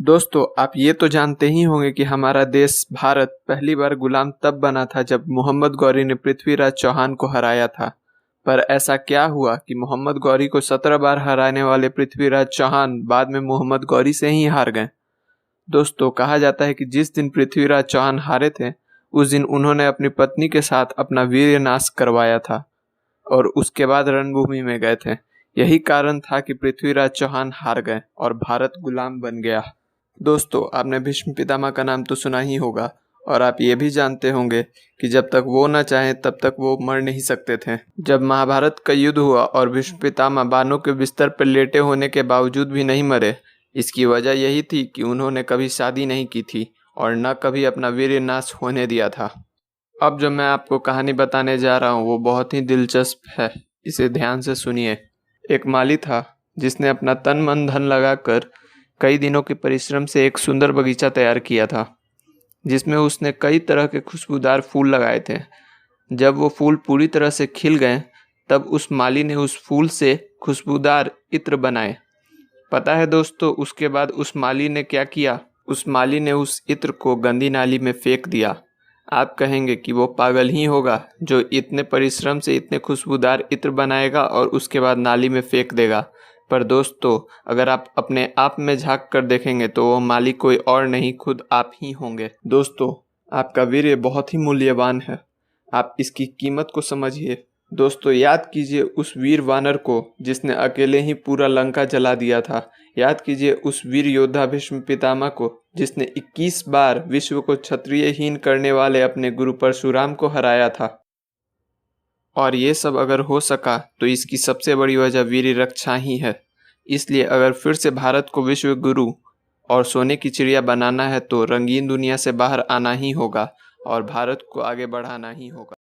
दोस्तों, आप ये तो जानते ही होंगे कि हमारा देश भारत पहली बार गुलाम तब बना था जब मोहम्मद गौरी ने पृथ्वीराज चौहान को हराया था। पर ऐसा क्या हुआ कि मोहम्मद गौरी को 17 बार हराने वाले पृथ्वीराज चौहान बाद में मोहम्मद गौरी से ही हार गए। दोस्तों, कहा जाता है कि जिस दिन पृथ्वीराज चौहान हारे थे उस दिन उन्होंने अपनी पत्नी के साथ अपना वीर्य नाश करवाया था और उसके बाद रणभूमि में गए थे। यही कारण था कि पृथ्वीराज चौहान हार गए और भारत गुलाम बन गया। दोस्तों, आपने भीष्म पितामह का नाम तो सुना ही होगा और आप ये भी जानते होंगे कि जब तक वो न चाहें तब तक वो मर नहीं सकते थे। जब महाभारत का युद्ध हुआ और भीष्म पितामह बाणों के बिस्तर पर लेटे होने के बावजूद भी नहीं मरे, इसकी वजह यही थी कि उन्होंने कभी शादी नहीं की थी और न कभी अपना वीर्य नाश होने दिया था। अब जो मैं आपको कहानी बताने जा रहा हूँ वो बहुत ही दिलचस्प है, इसे ध्यान से सुनिए। एक माली था जिसने अपना तन मन धन लगाकर कई दिनों के परिश्रम से एक सुंदर बगीचा तैयार किया था, जिसमें उसने कई तरह के खुशबूदार फूल लगाए थे। जब वो फूल पूरी तरह से खिल गए तब उस माली ने उस फूल से खुशबूदार इत्र बनाए। पता है दोस्तों, उसके बाद उस माली ने क्या किया? उस माली ने उस इत्र को गंदी नाली में फेंक दिया। आप कहेंगे कि वो पागल ही होगा जो इतने परिश्रम से इतने खुशबूदार इत्र बनाएगा और उसके बाद नाली में फेंक देगा। पर दोस्तों, अगर आप अपने आप में झांक कर देखेंगे तो वो मालिक कोई और नहीं, खुद आप ही होंगे। दोस्तों, आपका वीर्य बहुत ही मूल्यवान है, आप इसकी कीमत को समझिए। दोस्तों, याद कीजिए उस वीर वानर को जिसने अकेले ही पूरा लंका जला दिया था। याद कीजिए उस वीर योद्धा भीष्म पितामह को जिसने 21 बार विश्व को क्षत्रियहीन करने वाले अपने गुरु परशुराम को हराया था। और ये सब अगर हो सका तो इसकी सबसे बड़ी वजह वीर रक्षा ही है। इसलिए अगर फिर से भारत को विश्व गुरु और सोने की चिड़िया बनाना है तो रंगीन दुनिया से बाहर आना ही होगा और भारत को आगे बढ़ाना ही होगा।